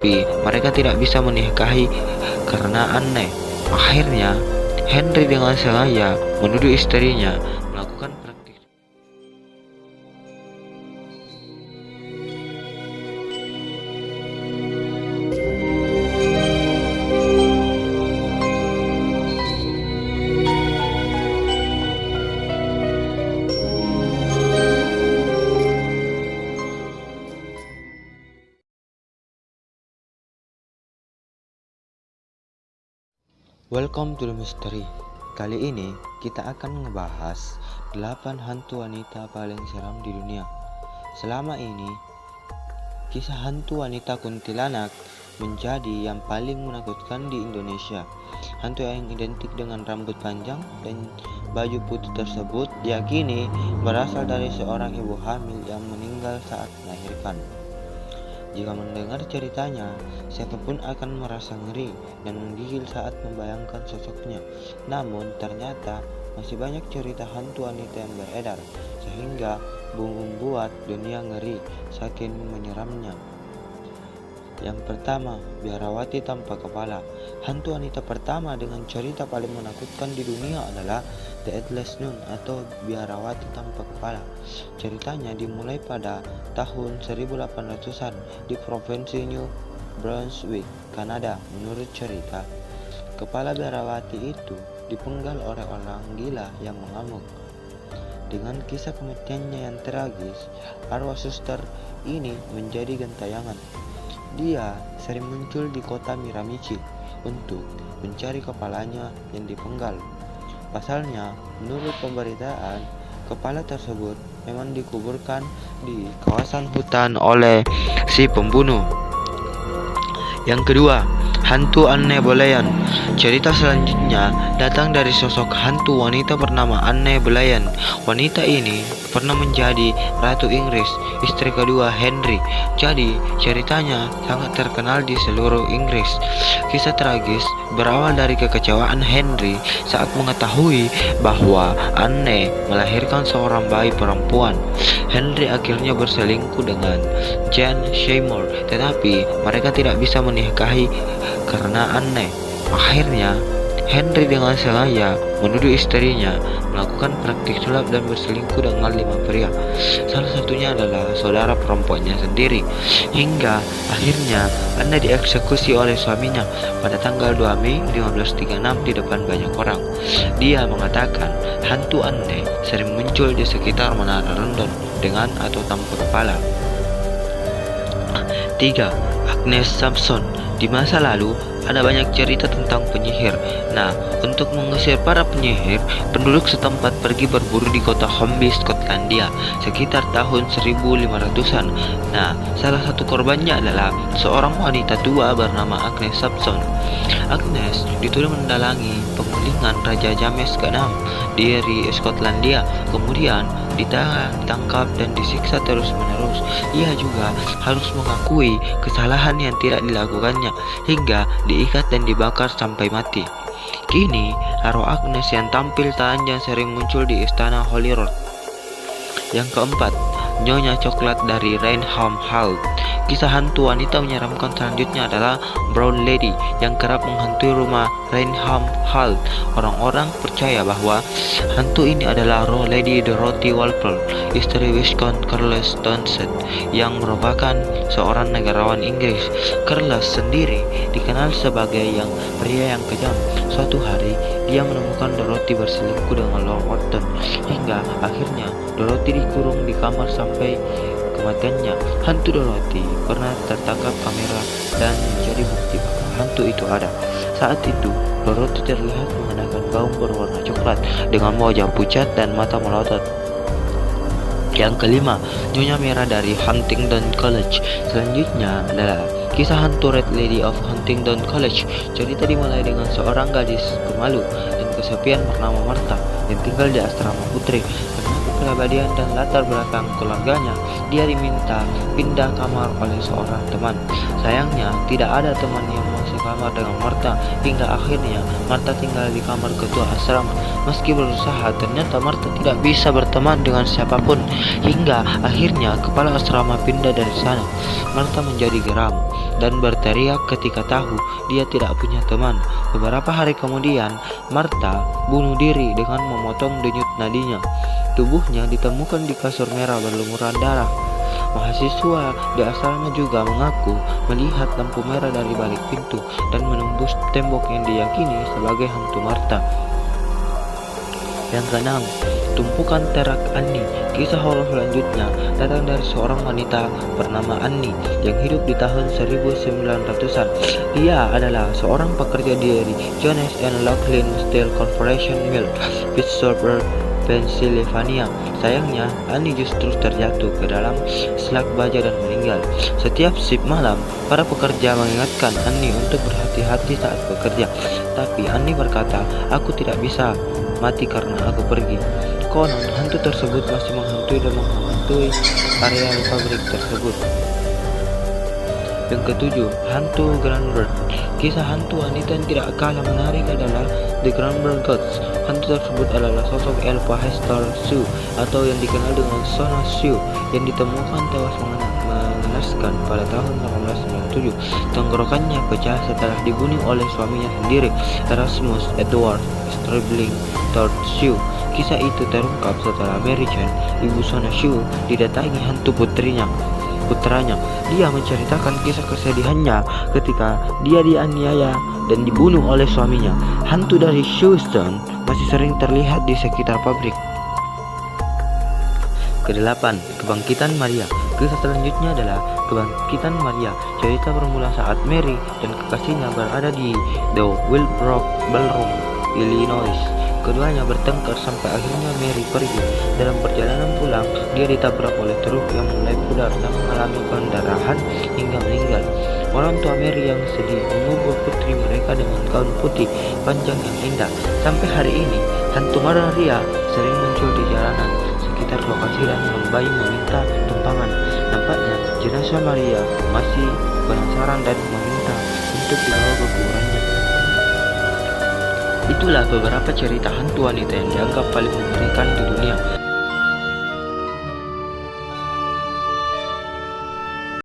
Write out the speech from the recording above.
tetapi mereka tidak bisa menikahi karena aneh. Akhirnya, Henry dengan sengaja menuduh istrinya melakukan praktik. Welcome to the mystery. Kali ini kita akan ngebahas 8 hantu wanita paling seram di dunia. Selama ini, kisah hantu wanita kuntilanak menjadi yang paling menakutkan di Indonesia. Hantu yang identik dengan rambut panjang dan baju putih tersebut diyakini berasal dari seorang ibu hamil yang meninggal saat melahirkan. Jika mendengar ceritanya, siapapun akan merasa ngeri dan menggigil saat membayangkan sosoknya. Namun ternyata masih banyak cerita hantu wanita yang beredar, sehingga membuat dunia ngeri saking menyeramnya. Yang pertama, biarawati tanpa kepala. Hantu wanita pertama dengan cerita paling menakutkan di dunia adalah The Headless Nun atau biarawati tanpa kepala. Ceritanya dimulai pada tahun 1800-an di provinsi New Brunswick, Kanada. Menurut cerita, kepala biarawati itu dipenggal oleh orang gila yang mengamuk. Dengan kisah kematiannya yang tragis, arwah suster ini menjadi gentayangan. Dia sering muncul di kota Miramichi untuk mencari kepalanya yang dipenggal. Pasalnya, menurut pemberitaan, kepala tersebut memang dikuburkan di kawasan hutan oleh si pembunuh. Yang kedua, hantu Anne Boleyn. Cerita selanjutnya datang dari sosok hantu wanita bernama Anne Boleyn. Wanita ini pernah menjadi Ratu Inggris, istri kedua Henry. Jadi ceritanya sangat terkenal di seluruh Inggris. Kisah tragis berawal dari kekecewaan Henry saat mengetahui bahwa Anne melahirkan seorang bayi perempuan. Henry akhirnya berselingkuh dengan Jane Seymour, tetapi mereka tidak bisa menikahi karena Anne. Akhirnya, Henry dengan sengaja menuduh istrinya melakukan praktik sulap dan berselingkuh dengan 5 pria. Salah satunya adalah saudara perempuannya sendiri. Hingga akhirnya Anne dieksekusi oleh suaminya pada tanggal 2 Mei 1536 di depan banyak orang. Dia mengatakan hantu Anne sering muncul di sekitar Menara London dengan atau tanpa kepala. 3. Agnes Sampson. Di masa lalu, ada banyak cerita tentang penyihir. Nah, untuk mengusir para penyihir, penduduk setempat pergi berburu di kota Hornby, Skotlandia, sekitar tahun 1500-an. Nah, salah satu korbannya adalah seorang wanita tua bernama Agnes Sampson. Agnes dituduh mendalangi pengulingan Raja James ke-6 di Skotlandia, kemudian ditangkap dan disiksa terus-menerus. Ia juga harus mengakui kesalahan yang tidak dilakukannya, hingga diikat dan dibakar sampai mati. Kini, arwah Agnes yang tampil telanjang sering muncul di istana Holyrood. Yang keempat, Nyonya Coklat dari Rainham Hall. Kisah hantu wanita menyeramkan selanjutnya adalah Brown Lady yang kerap menghantui rumah Rainham Hall. Orang-orang percaya bahwa hantu ini adalah roh Lady Dorothy Walpole, istri Viscount Carlos Townshend, yang merupakan seorang negarawan Inggris. Carlos sendiri dikenal sebagai pria yang kejam. Suatu hari, dia menemukan Dorothy berselingkuh dengan Lord Wharton, hingga akhirnya Dorothy dikurung di kamar sampai kematiannya. Hantu Dorothy pernah tertangkap kamera dan menjadi bukti bahwa hantu itu ada. Saat itu, Dorothy terlihat mengenakan gaun berwarna coklat dengan wajah pucat dan mata melotot. Yang kelima, Nyonya Merah dari Huntingdon College. Selanjutnya adalah kisah hantu Red Lady of Huntingdon College. Cerita dimulai dengan seorang gadis pemalu dan kesepian bernama Martha. yang tinggal di asrama putri. Karena kepribadian dan latar belakang keluarganya, dia diminta pindah kamar oleh seorang teman. Sayangnya, tidak ada teman yang mau sekamar dengan Martha, hingga akhirnya Martha tinggal di kamar ketua asrama. Meski berusaha, ternyata Martha tidak bisa berteman dengan siapapun, hingga akhirnya kepala asrama pindah dari sana. Martha menjadi geram dan berteriak ketika tahu dia tidak punya teman. Beberapa hari kemudian, Martha bunuh diri dengan memotong denyut nadinya. Tubuhnya ditemukan di kasur merah berlumuran darah. Mahasiswa di asrama juga mengaku melihat lampu merah dari balik pintu dan menembus tembok yang diyakini sebagai hantu Martha. Yang keenam, tumpukan terak Annie. Kisah horor selanjutnya datang dari seorang wanita bernama Annie yang hidup di tahun 1900-an. Dia adalah seorang pekerja di Jones and Laughlin Steel Corporation Mill, Pittsburgh, Pennsylvania. Sayangnya, Annie justru terjatuh ke dalam slug baja dan meninggal. Setiap shift malam, para pekerja mengingatkan Annie untuk berhati-hati saat bekerja. Tapi Annie berkata, "Aku tidak bisa mati karena aku pergi." Konon, hantu tersebut masih menghantui dan menghantui area pabrik tersebut. Yang ketujuh, hantu Grandberg. Kisah hantu wanita yang tidak kalah menarik adalah The Grandberg Ghost. Hantu tersebut adalah sosok Elva Hester Sue atau yang dikenal dengan Sona Sue yang ditemukan tewas mengenaskan pada tahun 1897. Tenggorokannya pecah setelah dibunuh oleh suaminya sendiri, Erasmus Edward Stribling III Sue. Kisah itu terungkap setelah Mary Jane, ibu Sona Sue, didatangi hantu putranya. Dia menceritakan kisah kesedihannya ketika dia dianiaya dan dibunuh oleh suaminya. Hantu dari Houston masih sering terlihat di sekitar pabrik. Kedelapan, kebangkitan Maria. Kisah selanjutnya adalah kebangkitan Maria. Cerita bermula saat Mary dan kekasihnya berada di The Willbrook Ballroom, Illinois. Keduanya bertengkar sampai akhirnya Mary pergi. Dalam perjalanan pulang, dia ditabrak oleh truk yang mulai pudar dan mengalami pendarahan hingga meninggal. Orang tua Mary yang sedih mengubur putri mereka dengan gaun putih panjang yang indah. Sampai hari ini, hantu Maria sering muncul di jalanan sekitar lokasi dan membayi meminta tumpangan. Nampaknya jenazah Maria masih penasaran dan meminta untuk dibawa ke kuburannya. Itulah beberapa cerita hantu wanita yang dianggap paling mengerikan di dunia.